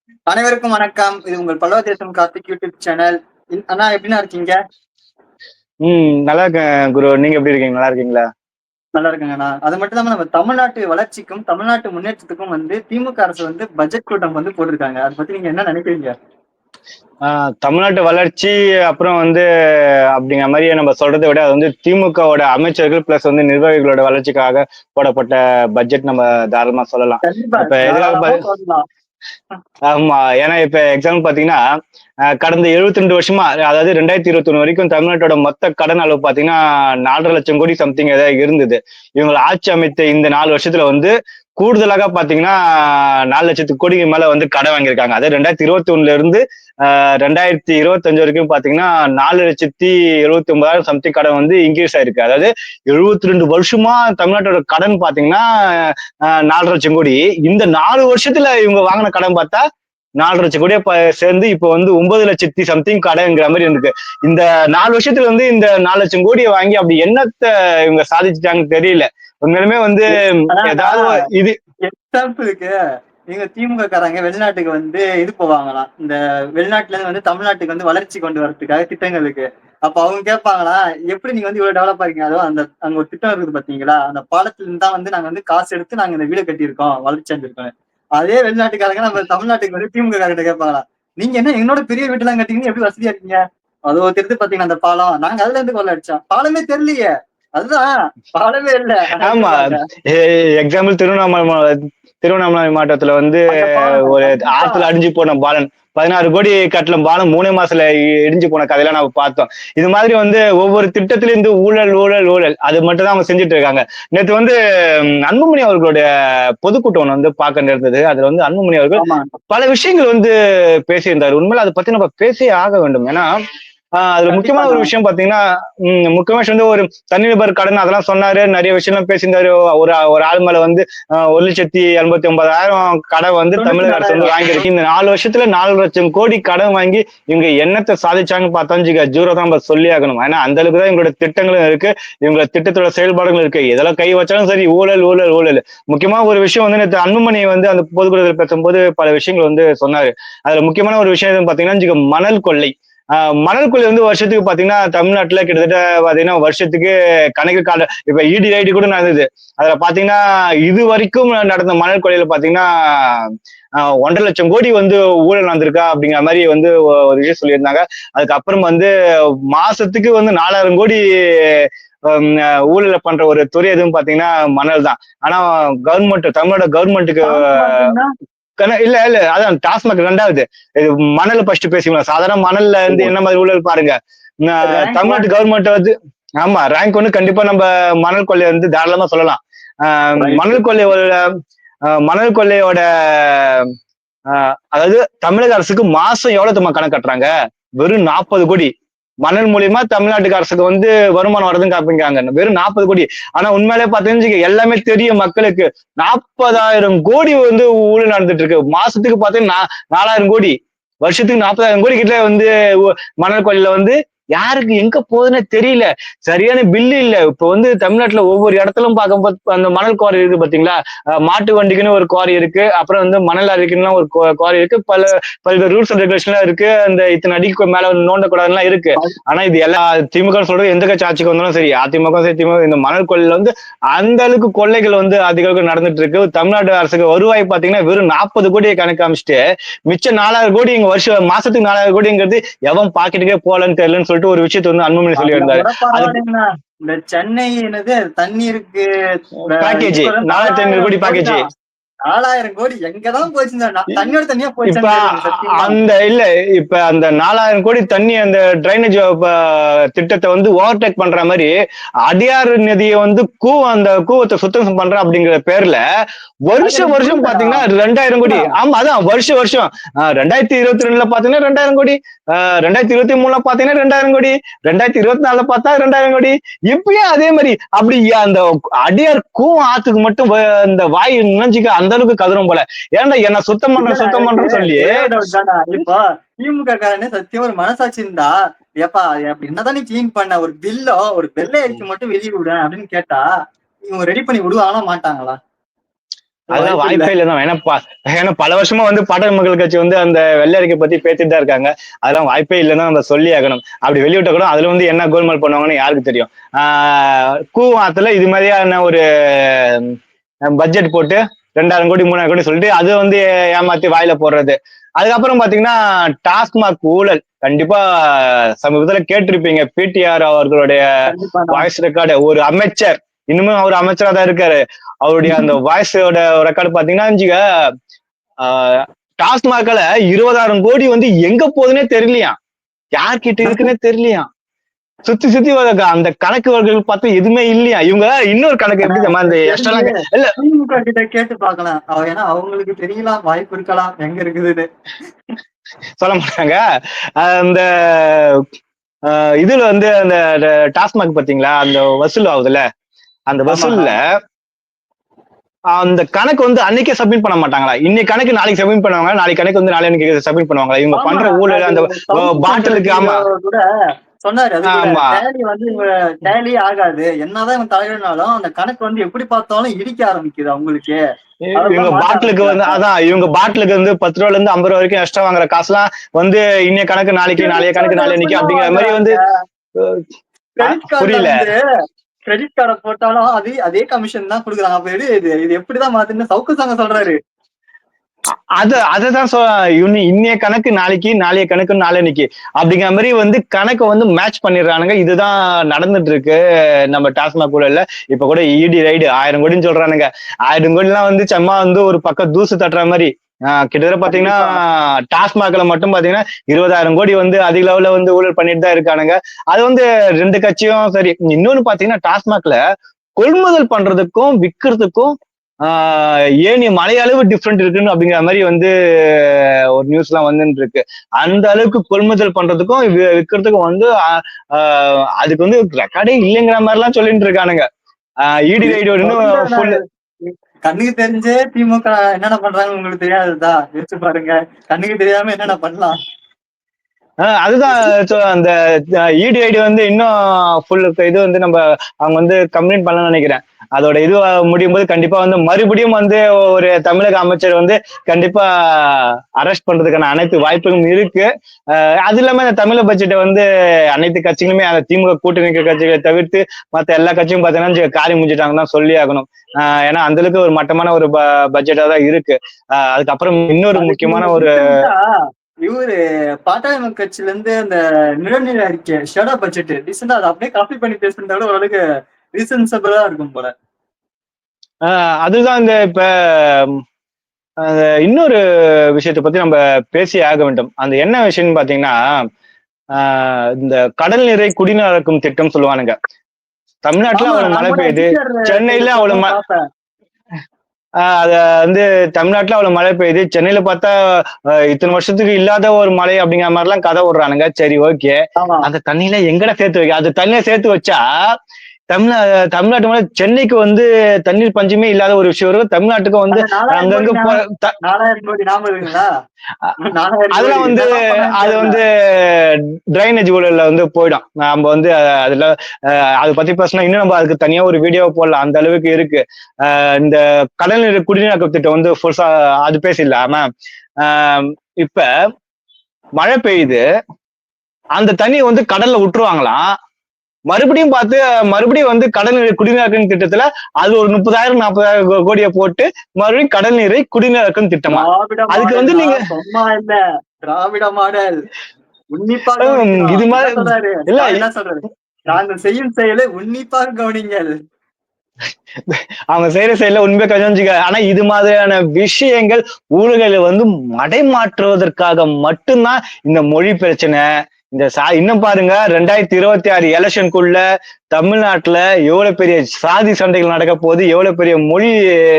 அனைவருக்கும் வணக்கம். இது உங்கள் பல்லவ தேசம் கார்த்திக் யூடியூப் சேனல். அண்ணா எப்படிண்ணா இருக்கீங்க? நல்லா இருக்கேன் குரு. நீங்க எப்படி இருக்கீங்க? நல்லா இருக்கீங்களா? நல்லா இருக்கேங்கண்ணா. அது மட்டும் இல்லாம நம்ம தமிழ்நாட்டு வளர்ச்சிக்கும், தமிழ்நாட்டு முன்னேற்றத்துக்கும் திமுக அரசு பட்ஜெட் கூட்டம் போட்டிருக்காங்க. அத பத்தி நீங்க என்ன நினைக்கிறீங்க? தமிழ்நாட்டு வளர்ச்சி அப்புறம் அப்படிங்கிற மாதிரி நம்ம சொல்றதை விட அது திமுகவோட அமைச்சர்கள் பிளஸ் நிர்வாகிகளோட வளர்ச்சிக்காக போடப்பட்ட பட்ஜெட் நம்ம தாராளமா சொல்லலாம். கண்டிப்பா. இப்ப எதுக்காக தாராளமா சொல்லலாம். ஆமா. ஏன்னா இப்ப எக்ஸாம்பிள் பாத்தீங்கன்னா, கடந்த 72 வருஷமா, அதாவது 2021 வரைக்கும் தமிழ்நாட்டோட மொத்த கடன் அளவு பாத்தீங்கன்னா 4,50,000 கோடி சம்திங் ஏதாவது இருந்தது. இவங்க ஆட்சி அமைத்த இந்த 4 வருஷத்துல கூடுதலாக பாத்தீங்கன்னா 4,00,000 கோடிக்கு மேல கடன் வாங்கியிருக்காங்க. அது 2021 இருந்து 2025 வரைக்கும் பாத்தீங்கன்னா 4,79,000 சம்திங் கடன் இன்க்ரீஸ் ஆயிருக்கு. அதாவது 72 வருஷமா தமிழ்நாட்டோட கடன் பாத்தீங்கன்னா 4,00,000 கோடி. இந்த 4 வருஷத்துல இவங்க வாங்கின கடன் பார்த்தா 4,00,000 கோடியா சேர்ந்து இப்ப 9,00,000 சம்திங் கடன்ங்கிற மாதிரி இருக்கு. இந்த 4 வருஷத்துல இந்த 4,00,000 கோடியை வாங்கி அப்படி என்னத்த இவங்க சாதிச்சுட்டாங்கன்னு தெரியல. உண்மையிலுமே ஏதாவது இது எக்ஸாம்பிளுக்கு நீங்க திமுக காரங்க வெளிநாட்டுக்கு இது போவாங்களாம். இந்த வெளிநாட்டுல இருந்து தமிழ்நாட்டுக்கு வளர்ச்சி கொண்டு வரதுக்காக திட்டங்களுக்கு. அப்ப அவங்க கேட்பாங்களா, எப்படி நீங்க இவ்வளவு டெவலப் ஆறீங்க? அதோ அந்த அங்க ஒரு திட்டம் இருக்குது பாத்தீங்களா? அந்த பாலத்துல இருந்து தான் நாங்க காசு எடுத்து நாங்க இந்த வீடு கட்டியிருக்கோம், வளர்ச்சி அடைஞ்சிருக்கோம். அதே வெளிநாட்டுக்காரங்க நம்ம தமிழ்நாட்டுக்கு திமுக காரங்கிட்ட கேட்பாங்களா, நீங்க என்ன என்னோட பெரிய வீட்டு எல்லாம் கட்டிங்கன்னு எப்படி வசதியா இருக்கீங்க? அதோ தெரிந்து பாத்தீங்கன்னா அந்த பாலம் நாங்க அதுல இருந்து கொள்ள அடிச்சோம். பாலமே தெரியலையே. அதுதான் பாலமே இல்ல. ஆமா. எக்ஸாம்பிள் திருவண்ணாமலை மாவட்டத்துல அந்த பாலம் ஒரு கண்டிப்பா. ஆத்துல அடிஞ்சு போன பாலன் 16 கோடி கட்டலம் பாலம் 3 மாசத்துல இடிஞ்சு போன கதையெல்லாம் நம்ம பார்த்தோம். இது மாதிரி ஒவ்வொரு திட்டத்திலும் ஊழல் ஊழல் ஊழல் அது மட்டும் தான் அவங்க செஞ்சுட்டு இருக்காங்க. நேற்று அன்புமணி அவர்களுடைய பொதுக்கூட்டம் பார்க்க நேர்ந்தது. அதுல அன்புமணி அவர்கள் ஆமா. பல விஷயங்கள் பேசியிருந்தார். உண்மையில அதை பத்தி நம்ம பேசியே ஆக வேண்டும். ஏன்னா அதுல முக்கியமான ஒரு கண்டிப்பாண்ணா. விஷயம் பாத்தீங்கன்னா, முக்கியமா ஒரு தனிநபர் கடன் அதெல்லாம் சொன்னாரு. நிறைய விஷயம்லாம் பேசியிருந்தாரு. ஒரு ஒரு ஆள் மேல 1,89,000 கடன் தமிழக அரசு 94,000. வாங்கியிருக்கு. இந்த 4 வருஷத்துல 4,00,000 கோடி கடன் வாங்கி இவங்க என்னத்தை சாதிச்சாங்கன்னு பார்த்தா ஜீரோ தான் நம்ம சொல்லி ஆகணும். ஏன்னா அந்த அளவுக்கு தான் இவங்களோட திட்டங்களும் இருக்கு. இவங்களோட திட்டத்தோட செயல்பாடுகளும் இருக்கு. எதெல்லாம் கை வச்சாலும் சரி ஊழல் ஊழல் ஊழல். முக்கியமா ஒரு விஷயம் நேற்று அன்புமணி அந்த பொதுக்கூட்டத்தில் பேசும்போது பல விஷயங்கள் சொன்னாரு. அதுல முக்கியமான ஒரு விஷயம் எதுன்னு பாத்தீங்கன்னா மணல் கொள்ளை. மணல் கொள்ளை வருஷத்துக்கு பாத்தீங்கன்னா தமிழ்நாட்டுல கிட்டத்தட்ட பாத்தீங்கன்னா வருஷத்துக்கு கணக்கு கால இப்ப இடி ரைடு கூட நடந்தது. அதுல பாத்தீங்கன்னா இது வரைக்கும் நடந்த மணல் கொள்ளையில பாத்தீங்கன்னா 1,50,000 கோடி ஊழல் நடந்திருக்கா அப்படிங்கிற மாதிரி ஒரு விஷயம் சொல்லியிருந்தாங்க. அதுக்கப்புறம் மாசத்துக்கு 4,000 கோடி ஊழல பண்ற ஒரு துறை எதுவும் பாத்தீங்கன்னா மணல் தான். ஆனா கவர்மெண்ட் தமிழோட கவர்மெண்ட்டுக்கு இல்ல இல்ல அதான் டாஸ்மாக் 2வது. இது மணல் ஃபர்ஸ்ட் பேசிக்கலாம். சாதாரண மணல்ல என்ன மாதிரி ஊழல் பாருங்க. தமிழ்நாட்டு கவர்மெண்ட் ஆமா ரேங்க் 1 கண்டிப்பா நம்ம மணல் கொள்ளையை தாராளமா சொல்லலாம். மணல் கொள்ளையோட மணல் கொள்ளையோட அதாவது தமிழக அரசுக்கு மாசம் எவ்வளவு கணக்கு கட்டுறாங்க? வெறும் 40 கோடி. மணல் மூலியமா தமிழ்நாட்டுக்கு அரசுக்கு வருமானம் வருதுன்னு காப்பிங்காங்க. வெறும் 40 கோடி. ஆனா உண்மையிலே பாத்தீங்கன்னா எல்லாமே தெரியும் மக்களுக்கு. 40,000 கோடி ஊழல் நடந்துட்டு இருக்கு. மாசத்துக்கு பாத்தீங்கன்னா 4,000 கோடி. வருஷத்துக்கு 40,000 கோடி கிட்ட மணல் கொள்ளையில யாருக்கு எங்க போகுதுன்னு தெரியல. சரியான பில்லு இல்ல. இப்ப தமிழ்நாட்டுல ஒவ்வொரு இடத்திலும் பார்க்கும்போது அந்த மணல் குவாரி இருக்கு பாத்தீங்களா? மாட்டு வண்டிக்குன்னு ஒரு குவாரி இருக்கு. அப்புறம் மணல் அரிக்குன்னு ஒரு குவாரி இருக்கு. பல்வேறு ரூல்ஸ் அண்ட் ரெகுலேஷன்லாம் இருக்கு. அந்த இத்தனை அடிக்கு மேல நோண்டக்கூடாதுலாம் இருக்கு. ஆனா இது எல்லா திமுக சொல்றது எந்த கட்சி ஆட்சிக்கு வந்தாலும் சரி, அதிமுக சரி திமுக இந்த மணல் கொள்ளையில அந்த அளவுக்கு கொள்ளைகள் அதிக அளவுக்கு நடந்துட்டு இருக்கு. தமிழ்நாடு அரசுக்கு வருவாய் பாத்தீங்கன்னா வெறும் 40 கோடியை கணக்கு காமிச்சிட்டு மிச்சம் 4,000 கோடி இங்க வருஷம் மாசத்துக்கு 4,000 கோடிங்கிறது எவன் பாக்கெட்டுக்கே போலன்னு தெரியலன்னு சொல்லிட்டு ஒரு விஷயத்தை அன்புமணி சொல்லி இருந்தாரு. அதுக்கு இந்த சென்னை தண்ணீருக்கு பேக்கேஜ் 4,500 கோடி பேக்கேஜ் 4,000 கோடி எங்கதான் போச்சு? தண்ணியோட தண்ணியா இப்ப போயிடுச்சான்னு தெரியல சத்தியமா. அந்த இல்ல இப்ப அந்த 4,000 கோடி தண்ணி அந்த டிரைனேஜ் திட்டத்தை ஓவர்டேக் பண்ற மாதிரி அடியாறு நதியை அந்த கூவத்தை சுத்தம் பண்ற அப்படிங்கிற பேர்ல வருஷம் வருஷம் பாத்தீங்கன்னா 2,000 கோடி. ஆமா அதான் வருஷம் வருஷம் 2022ல பாத்தீங்கன்னா 2,000 கோடி, 2023ல பாத்தீங்கன்னா 2,000 கோடி, 2024ல பார்த்தா 2,000 கோடி. இப்பயும் அதே மாதிரி அப்படி அந்த அடியார் கூவம் ஆத்துக்கு மட்டும் இந்த வாய் நினைஞ்சுக்க அந்த அளவுக்கு கதரும் போல. ஏன்டா என்ன சுத்தம் பண்றேன்னு சொல்லி இப்போ திமுக காரனே சத்தியம் ஒரு மனசாட்சி இருந்தா, ஏப்பா என்னதான் நீ கிளீன் பண்ண ஒரு பில்லோ ஒரு வெள்ளை அரிசி மட்டும் வெளியே விடு அப்படின்னு கேட்டா இவங்க ரெடி பண்ணி விடுவாங்களா மாட்டாங்களா? அதெல்லாம் வாய்ப்பு இல்ல. வாய்ப்பே இல்லைதான். ஏன்னா பல வருஷமா வந்து பாட்டாளி மக்கள் கட்சி வந்து அந்த வெள்ளை அறிக்கை பத்தி பேசிட்டு தான் இருக்காங்க. அதெல்லாம் வாய்ப்பே இல்லைன்னா நம்ம சொல்லி ஆகணும். அப்படி வெளியிட்ட கூட அதுல வந்து என்ன கோல்மால் பண்ணுவாங்கன்னு யாருக்கு தெரியும். கூவாத்துல இது மாதிரியான ஒரு பட்ஜெட் போட்டு 2000 கோடி 3000 கோடி சொல்லிட்டு அது வந்து ஏமாத்தி வாயில போடுறது. அதுக்கப்புறம் பாத்தீங்கன்னா டாஸ்மாக் ஊழல் கண்டிப்பா சமீபத்துல கேட்டிருப்பீங்க. பிடிஆர் அவர்களுடைய கண்டிப்பாண்ணா. வாய்ஸ் ரெக்கார்டு ஒரு அமைச்சர், இன்னுமும் அவர் அமைச்சரா தான் இருக்காரு. அவருடைய அந்த வாய்ஸோட ரெக்கார்டு பாத்தீங்கன்னா டாஸ்மாக்ல 20,000 கோடி வந்து எங்க போகுதுன்னே தெரியலையா, யார்கிட்ட இருக்குன்னே தெரியலையா. சுத்தி சுத்தி அந்த கணக்கு வகைகள் பார்த்தா எதுவுமே இல்லையா. இவங்க இன்னொரு கணக்கு எப்படி தெரியுமா, இந்த எனக்கு எக்ஸ்ட்ரா தெரிஞ்சு இல்ல திமுக கிட்ட கேட்டு பார்க்கலாம். ஏன்னா அவங்களுக்கு தெரியலாம், வாய்ப்பு இருக்கலாம் எங்க இருக்குதுன்னு. சொல்ல மாட்டாங்க. அந்த இதுல வந்து அந்த டாஸ்மாக் பாத்தீங்களா, அந்த வசூல் ஆகுதுல்ல, அந்த ஆமாண்ணா. வசூல்ல அந்த கணக்கு வந்து அன்னைக்கே சப்மிட் பண்ண மாட்டாங்களா. இன்னைக்கு கணக்கு நாளைக்கு சப்மிட் பண்ணுவாங்க, நாளைக்கு கணக்கு வந்து நாளைக்கு சப்மிட் பண்ணுவாங்களா. இவங்க பண்ற ஆமாண்ணா. ஊழல் அது அந்த சவுக்கு சங்கர் பாட்டிலுக்கு. ஹீரோ ஆமா கூட சொன்னாரு. அது கூட ஆமா டேலி வந்து இவங்க டேலி ஆகாது. என்னதான் இவங்க தலைவனாலும் அந்த கணக்கு வந்து எப்படி பார்த்தாலும் இடிக்க ஆரம்பிக்குது அவங்களுக்கு. இவங்க அததான் மாட்ட பாட்டிலுக்கு வந்து ஆரம்பிக்கிறாங்க. இவங்க பாட்டிலுக்கு வந்து 10 ரூபாய்ல இருந்து 50 ரூபாய் வரைக்கும் எக்ஸ்ட்ரா வாங்குற காசுலாம் வந்து இன்னைய கணக்கு நாளைக்கு, நாளைய கிரெடிட் கணக்கு கார்டுல நாளைக்கு எப்படின்னா அப்படிங்கிற மாதிரி வாங்குறாங்க. வந்து கிரெடிட் கார்டுல புரியல. வந்து கிரெடிட் கார்டை போட்டாலும் அதே கமிஷன் தான் கொடுக்குறாங்க. அப்ப இது எப்படிதான் மாத்துன்னு சவுக்கு சங்கம் சொல்றாரு. அததான் இன்னைய கணக்கு நாளைக்கு, நாளைய கணக்கு நாளைக்கு அப்படிங்கிற மாதிரி வந்து கணக்கு வந்து மேட்ச் பண்ணிடுறானுங்க. இதுதான் நடந்துட்டு இருக்கு நம்ம டாஸ்மாக் ஊழல்ல. இப்ப கூட இடி ரைடு 1000 கோடின்னு சொல்றானுங்க. 1000 கோடி எல்லாம் வந்து சும்மா வந்து ஒரு பக்கம் தூசு தட்டுற மாதிரி. கிட்டத்தட்ட பாத்தீங்கன்னா கண்டிப்பா. டாஸ்மாக்ல மட்டும் பாத்தீங்கன்னா 20,000 கோடி வந்து அதிக அளவுல வந்து ஊழல் பண்ணிட்டு தான் இருக்கானுங்க. அது வந்து ரெண்டு கட்சியும் சரி. இன்னொன்னு பாத்தீங்கன்னா டாஸ்மாக்ல கொள்முதல் பண்றதுக்கும் விற்கிறதுக்கும் ஏன் மலையளவு டிஃப்ரெண்ட் இருக்குன்னு அப்படிங்கிற மாதிரி வந்து ஒரு நியூஸ் எல்லாம் வந்துட்டு இருக்கு. அந்த அளவுக்கு கொள்முதல் பண்றதுக்கும் விற்கிறதுக்கும் வந்து அதுக்கு வந்து ரெக்கார்டே இல்லைங்கிற மாதிரி எல்லாம் சொல்லிட்டு இருக்கானுங்க. இடி ரைடு இன்னும் ஃபுல். கண்ணுக்கு தெரிஞ்சே திமுக என்னென்ன பண்றாங்கன்னு உங்களுக்கு தெரியாதுதா, யோசிச்சு பாருங்க. கண்ணுக்கு தெரியாம என்னென்ன பண்ணலாம். அதுதான் அந்த இடி ஐடி வந்து இன்னும் ஃபுல் இது வந்து நம்ம அவங்க வந்து கம்ப்ளைண்ட் பண்ணலாம்னு நினைக்கிறேன். அதோட இது முடியும் போது கண்டிப்பா வந்து மறுபடியும் வந்து ஒரு தமிழக அமைச்சர் வந்து கண்டிப்பா அரெஸ்ட் பண்றதுக்கான அனைத்து வாய்ப்புகளும் இருக்கு. அது இல்லாம இந்த தமிழக பட்ஜெட்டை வந்து அனைத்து கட்சிகளுமே அந்த திமுக கூட்டணி கட்சிகளை தவிர்த்து மத்த எல்லா கட்சியும் பார்த்தீங்கன்னா காலி முடிஞ்சிட்டாங்கன்னு தான் சொல்லி ஆகணும். ஏன்னா அந்த அளவுக்கு ஒரு மட்டமான ஒரு பட்ஜெட்டா தான் இருக்கு. அதுக்கப்புறம் இன்னொரு அதுக்கு முக்கியமான ஒரு இவரு பாட்டாளி மக்கள் கட்சியில இருந்து அந்த நிலநிலை அறிக்கை ஷேடோ பட்ஜெட் ரீசெண்டா அதை அப்படியே காப்பி பண்ணி பேஸ் பண்றத விட ஓரளவுக்கு ரீசன்சபிளா இருக்கும் போல. அதுதான் இந்த இப்ப இன்னொரு விஷயத்தை பத்தி நம்ம பேசி ஆக வேண்டும். அந்த என்ன விஷயம்னு பாத்தீங்கன்னா இந்த கடல் நீரை குடிநீராக்கும் திட்டம் சொல்லுவானுங்க. தமிழ்நாட்டுல ஆமா, அவ்வளவு நான் மழை கூட பெய்யுது, ட்விட்டர் சென்னையில அவ்வளவு பார்த்தேன். அத வந்து தமிழ்நாட்டுல அவ்வளவு மழை பெய்யுது, சென்னையில பார்த்தா இத்தனை வருஷத்துக்கு இல்லாத ஒரு மழை அப்படிங்கிற மாதிரி எல்லாம் கதை விடுறானுங்க. சரி ஓகே, ஆமா. அந்த தண்ணியில எங்கட சேர்த்து வைக்க, அது தண்ணியில சேர்த்து வச்சா தமிழ்நாட்டு மேல சென்னைக்கு வந்து தண்ணீர் பஞ்சமே இல்லாத ஒரு விஷயம் இருக்கும். தமிழ்நாட்டுக்கு வந்து அந்த 4000 கோடி அங்கங்க 4000 கோடி ஞாபகம் இருக்குங்களா? 4000 கோடி அதெல்லாம் வந்து என்னதான் பண்ணான்னு அது தெரியல. வந்து டிரைனேஜ் ஊழல்ல வந்து போயிடும். நம்ம வந்து அதுல அதை பத்தி பேசினா இன்னும் நம்ம அதுக்கு தனியா ஒரு வீடியோ போடலாம். அந்த அளவுக்கு இருக்கு. இந்த கடல்நீர் குடிநீராக்க திட்டம் வந்து அது பேசிடலாம. இப்ப மழை பெய்யுது, அந்த தண்ணியை வந்து கடல்ல விட்டுருவாங்களாம். மறுபடியும் வந்து கடல் நீர் குடிநீராக்கும் திட்டத்துல அது ஒரு 30,000 40,000 கோடியை போட்டு மறுபடியும் கடல் நீரை குடிநீராக்கும் திட்டமா. திராவிட அதுக்கு வந்து மாடல்னா நீங்க சும்மா இல்ல. திராவிட மாடல் உன்னிப்பா கவனிக்கணும். இது என்ன மாதிரி சொல்றாரு இல்ல, என்ன சொல்றாரு? நாங்கள் செய்யும் செயலை உன்னிப்பாக கவனிங்கள். அவங்க செய்யற செயல உண்மையா கவனிச்சுக்க. ஆனா இது மாதிரியான விஷயங்கள் ஊழல்களை வந்து மடைமாற்றுவதற்காக மட்டும்தான் இந்த மொழி பிரச்சனை. இந்த இன்னும் பாருங்க 2026 எலெக்ஷனுக்குள்ள தமிழ்நாட்டுல எவ்வளவு பெரிய சாதி சண்டைகள் நடக்க போகுது, எவ்வளவு பெரிய மொழி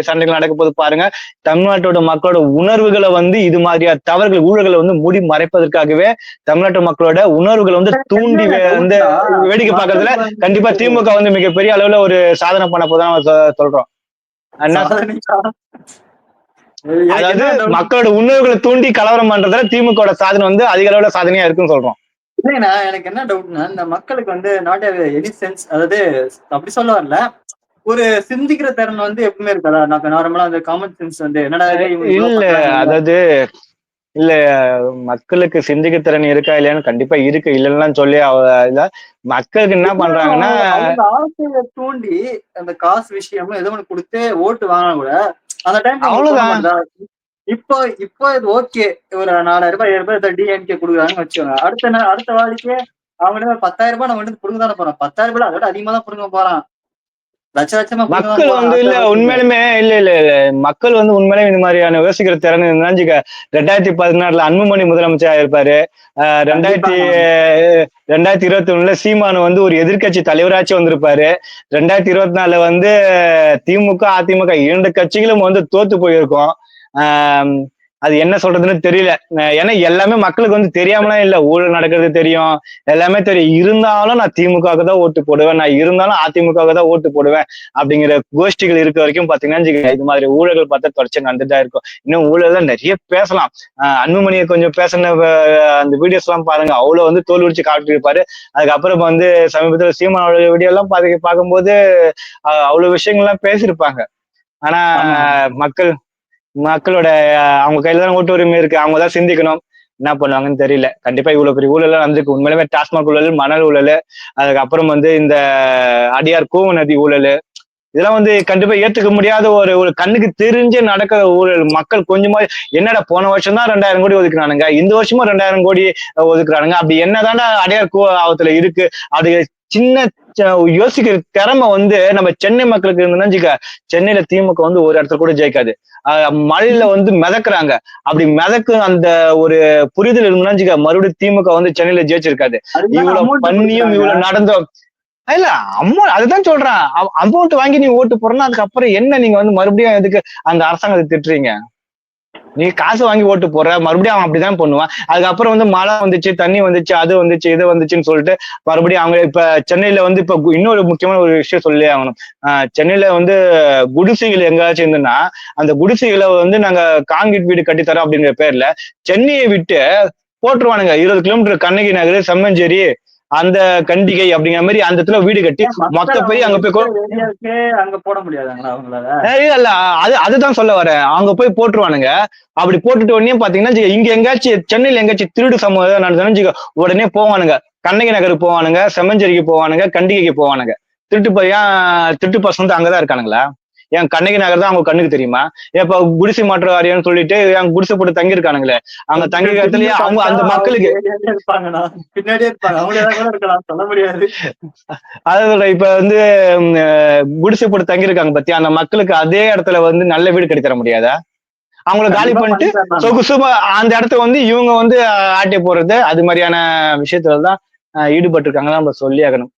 சண்டைகள் நடக்க போகுது பாருங்க. தமிழ்நாட்டோட மக்களோட உணர்வுகளை வந்து இது மாதிரியான தவறுகள் ஊழல்களை வந்து மூடி மறைப்பதற்காகவே தமிழ்நாட்டு மக்களோட உணர்வுகளை வந்து தூண்டி என்ன வந்து டவுட்னா வேடிக்கை பார்க்கறதுல மக்களுக்கு வந்து கண்டிப்பா திமுக வந்து மிகப்பெரிய அளவுல ஒரு சாதனை பண்ண போதான் சொல்றோம். என்ன சாதனைக்கா? எனக்கு அதாவது என்ன டவுட் மக்களோட உணர்வுகளை தூண்டி கலவரம் பண்றதுல திமுக சாதனை வந்து அதிக அளவுல சாதனையா இருக்குன்னு சொல்றோம். இல்லைண்ணா, எனக்கு என்ன டவுட்னா இந்த மக்களுக்கு வந்து நாட் எனி சென்ஸ், அதாவது அப்படி சொல்ல வரல. ஒரு சிந்திக்கிற திறன் வந்து எப்பவுமே இருக்காதா? நார்மலா அந்த காமன் சென்ஸ் வந்து என்னடா இது இவங்க இவ்வளவு இல்ல பண்றாங்கல்ல. அதாவது இல்ல மக்களுக்கு சிந்திக்க திறன் இருக்கா இல்லையான்னு கண்டிப்பா இருக்கு இல்லைன்னு சொல்லி இல்ல மக்களுக்கு என்ன இருந்தாலும் பண்றாங்கன்னா அவங்க ஆசைய தூண்டி அந்த காசு விஷயமும் ஏதோ ஒண்ணு குடுத்து ஓட்டு வாங்குனா கூட, அந்த டைம்ல உங்களுக்கு தோண அவ்வளவுதான். மாட்டுதா? இப்போ இப்போ இது ஓகே. ஒரு ரூ. 4000 ரூ. 7,000 டிஎம்கே குடுக்குறாங்கன்னு வச்சுக்கோங்க. அடுத்த வாடிக்கை அவங்ககிட்ட ரூ. 10,000 நம்ம வந்து புடுங்க தானே போறோம். 10,000 அதோட அதிகமா தான் புடுங்க போறான். லட்சமா புடுங்க தான் மக்கள் போறான் வந்து அடுத்த இல்ல வாட்டிக்கு. உண்மையிலுமே இல்ல இல்ல இல்ல மக்கள் வந்து உண்மையிலுமே இந்த மாதிரியான யோசிக்கிற திறன் இருந்தாச்சுக்க 2016 அன்புமணி முதலமைச்சர் ஆயிருப்பாரு. ரெண்டாயிரத்தி கண்டிப்பாங்க. 2021 சீமானு வந்து ஒரு எதிர்க்கட்சி தலைவராச்சும் வந்திருப்பாரு. 2024 வந்து திமுக அதிமுக இரண்டு கட்சிகளும் வந்து தோத்து போயிருக்கோம். ஆஹ் அது என்ன சொல்றதுன்னு தெரியல. ஏன்னா எல்லாமே மக்களுக்கு வந்து தெரியாமலாம் இல்ல, ஊழல் நடக்கிறது தெரியும், எல்லாமே தெரியும். இருந்தாலும் நான் திமுகவுக்கு தான் ஓட்டு போடுவேன், நான் இருந்தாலும் அதிமுகவுக்கு தான் ஓட்டு போடுவேன் அப்படிங்கிற கோஷ்டிகள் இருக்க வரைக்கும் பாத்தீங்கன்னா இது மாதிரி ஊழல்கள் பார்த்தா தொடர்ச்சி நடந்துதான் இருக்கும். இன்னும் ஊழல் நிறைய பேசலாம். அன்புமணியை கொஞ்சம் பேசின அந்த வீடியோஸ் எல்லாம் பாருங்க, அவ்வளவு வந்து தோல் உரிச்சு காட்டியிருப்பாரு. அதுக்கப்புறம் வந்து சமீபத்தில் சீமானோட வீடியோ எல்லாம் பார்க்கும்போது அவ்வளவு விஷயங்கள்லாம் பேசியிருப்பாங்க. ஆனா ஆமா. மக்கள் மக்களோட அவங்க கையில தான் ஓட்டு உரிமை இருக்கு, அவங்க தான் சிந்திக்கணும். என்ன பண்ணுவாங்கன்னு தெரியல. கண்டிப்பா இவ்வளவு பெரிய ஊழல் எல்லாம் நடந்திருக்கு. உண்மையிலுமே டாஸ்மாக் ஊழல், மணல் ஊழல், அதுக்கப்புறம் வந்து இந்த அடியார் கூவ நதி ஊழல், இதெல்லாம் வந்து கண்டிப்பா ஏத்துக்க முடியாத ஒரு ஒரு கண்ணுக்கு தெரிஞ்சே நடக்கிற ஊழல். மக்கள் கொஞ்சமா என்னடா போன வருஷம் தான் 2000 கோடி ஒதுக்குறானுங்க, இந்த வருஷமும் 2000 கோடி ஒதுக்குறானுங்க, அப்படி என்னதானே அடையார் கூவத்துல இருக்கு? அது சின்ன யோசிக்கிற திறமை வந்து நம்ம சென்னை மக்களுக்கு இருந்துச்சுக்க, சென்னையில திமுக வந்து ஒரு இடத்துல கூட ஜெயிக்காது. மழையில வந்து மிதக்குறாங்க. அப்படி மிதக்கு அந்த ஒரு புரிதல் இருந்துச்சுக்க, மறுபடியும் திமுக வந்து சென்னையில ஜெயிச்சிருக்காது. அதுக்குதானே இவ்வளவு அமௌண்ட் பண்ணியும் குடுக்குறாங்க. இவ்வளவு நடந்தோம். இல்ல அதுதான் சொல்றேன். அமௌண்ட் வாங்கி நீ ஓட்டு போறேன்னா அதுக்கப்புறம் என்ன நீங்க வந்து மறுபடியும் எதுக்கு அந்த அரசாங்கத்தை திட்டுறீங்க? நீ காசு வாங்கி ஓட்டு போடுற, மறுபடியும் அவன் அப்படிதான் பண்ணுவான். அதுக்கப்புறம் வந்து மழை வந்துச்சு, தண்ணி வந்துச்சு, அது வந்துச்சு, இது வந்துச்சுன்னு சொல்லிட்டு மறுபடியும் அவங்க இப்ப சென்னையில வந்து இப்ப இன்னொரு முக்கியமான ஒரு விஷயம் சொல்லியே ஆகணும். சென்னையில வந்து குடிசைகள் எங்கேயாச்சும் இருந்துன்னா, அந்த குடிசைகளை வந்து நாங்க காங்கிரீட் வீடு கட்டித்தரோம் அப்படிங்கிற பேர்ல சென்னையை விட்டு போட்டுருவானுங்க. 20 கிலோமீட்டர் கண்ணகி நகர், செம்மஞ்சேரி, அந்த கண்டிகை அப்படிங்கிற மாதிரி அந்த இடத்துல வீடு கட்டி ஏன் மொத்த மக்கள் போய் அவங்க அங்க போய் இருக்கிற ஏரியாவுக்கே அங்க போட முடியாதாங்களா அவங்களால? இல்ல இல்ல அதுதான் சொல்ல வரேன். அங்க போய் போட்டுருவானுங்க. அப்படி போட்டுட்டு உடனே பாத்தீங்கன்னா இங்க எங்கேயாச்சும் சென்னையில எங்கேயாச்சும் திருடு சம்பவம் நடந்ததுன்னு வச்சுக்கோ, உடனே போவானுங்க. கண்ணகி நகருக்கு போவானுங்க, செம்மஞ்சேரிக்கு போவானுங்க, கண்டிகைக்கு போவானுங்க. திருட்டு பையன் திருட்டு பசங்க அங்கதான் இருக்கானுங்களா? ஏன் கண்ணகி நகர் தான் அவங்க கண்ணுக்கு தெரியுமா? இப்ப குடிசை மாற்று வாரியம்னு சொல்லிட்டு என் குடிசை போட்டு தங்கி இருக்கானுங்களே, அங்க தங்கி கொஞ்சம் திரும்பி இடத்துலயே அவங்க பார்த்தா அந்த அவங்க மக்களுக்கு ஏரியாலயே இருப்பாங்கண்ணா. பின்னாடியே இருப்பாங்க. அவங்களே கூட இருக்கலாம். சொல்ல முடியாது. அதாவது இப்ப வந்து குடிசை போட்டு தங்கியிருக்காங்க பத்தியா, அந்த மக்களுக்கு அதே இடத்துல வந்து நல்ல வீடு கட்டி தர முடியாதா? அவங்கள காலி கண்டிப்பா பண்ணிட்டு பண்ணி தரலாம்ண்ணா. சொகுசுமா அந்த இடத்த வந்து இவங்க வந்து ஆட்டி போடுறது, அது மாதிரியான விஷயத்துல தான் ஈடுபட்டு இருக்காங்க, நம்ம சொல்லி ஆகணும்.